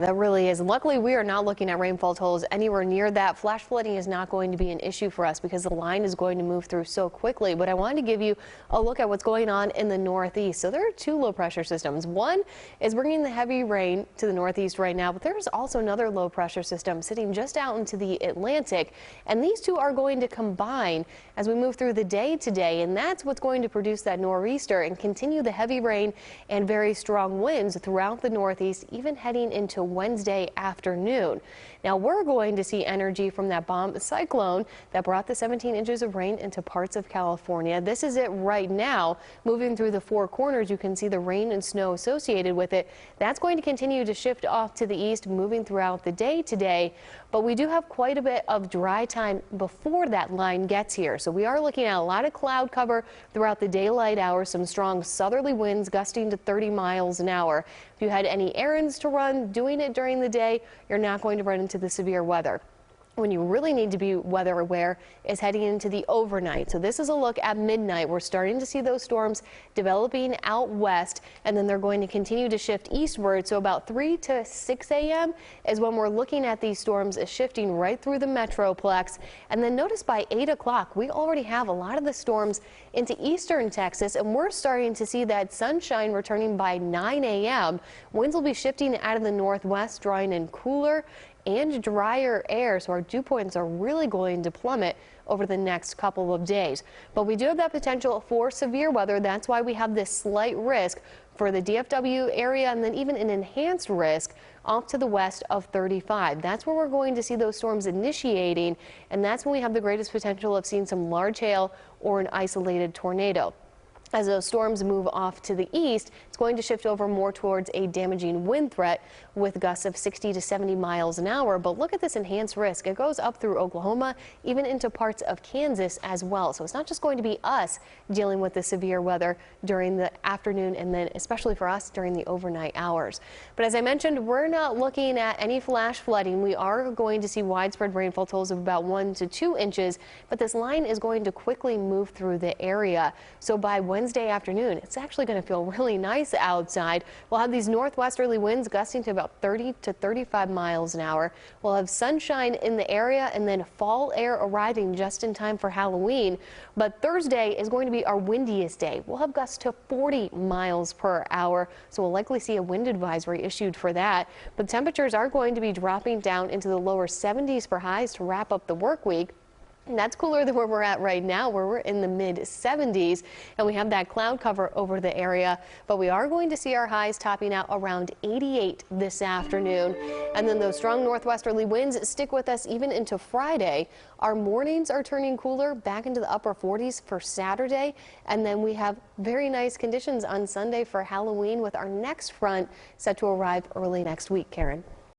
That really is. Luckily, we are not looking at rainfall totals anywhere near that. Flash flooding is not going to be an issue for us because the line is going to move through so quickly. But I wanted to give you a look at what's going on in the northeast. So there are two low pressure systems. One is bringing the heavy rain to the northeast right now, but there's also another low pressure system sitting just out into the Atlantic. And these two are going to combine as we move through the day today. And that's what's going to produce that nor'easter and continue the heavy rain and very strong winds throughout the northeast, even heading into Wednesday afternoon. Now we're going to see energy from that bomb cyclone that brought the 17 inches of rain into parts of California. This is it right now, moving through the four corners. You can see the rain and snow associated with it. That's going to continue to shift off to the east, moving throughout the day today. But we do have quite a bit of dry time before that line gets here. So we are looking at a lot of cloud cover throughout the daylight hours, some strong southerly winds gusting to 30 miles an hour. If you had any errands to run, doing it during the day, you're not going to run into the severe weather. When you really need to be weather aware is heading into the overnight. So this is a look at midnight. We're starting to see those storms developing out west, and then they're going to continue to shift eastward. So about 3 to 6 a.m. is when we're looking at these storms shifting right through the metroplex. And then notice by 8 o'clock, we already have a lot of the storms into eastern Texas, and we're starting to see that sunshine returning by 9 a.m. Winds will be shifting out of the northwest, drawing in cooler and drier air, so our dew points are really going to plummet over the next couple of days. But we do have that potential for severe weather. That's why we have this slight risk for the DFW area, and then even an enhanced risk off to the west of 35. That's where we're going to see those storms initiating, and that's when we have the greatest potential of seeing some large hail or an isolated tornado. As those storms move off to the east, it's going to shift over more towards a damaging wind threat with gusts of 60 to 70 miles an hour. But look at this enhanced risk. It goes up through Oklahoma, even into parts of Kansas as well. So it's not just going to be us dealing with the severe weather during the afternoon, and then especially for us during the overnight hours. But as I mentioned, we're not looking at any flash flooding. We are going to see widespread rainfall totals of about 1 to 2 inches, but this line is going to quickly move through the area. So by Wednesday afternoon, it's actually going to feel really nice outside. We'll have these northwesterly winds gusting to about 30 to 35 miles an hour. We'll have sunshine in the area, and then fall air arriving just in time for Halloween. But Thursday is going to be our windiest day. We'll have gusts to 40 miles per hour, so we'll likely see a wind advisory issued for that. But temperatures are going to be dropping down into the lower 70s for highs to wrap up the work week. And that's cooler than where we're at right now, where we're in the mid 70s, and we have that cloud cover over the area. But we are going to see our highs topping out around 88 this afternoon. And then those strong northwesterly winds stick with us even into Friday. Our mornings are turning cooler back into the upper 40s for Saturday. And then we have very nice conditions on Sunday for Halloween, with our next front set to arrive early next week. Karen.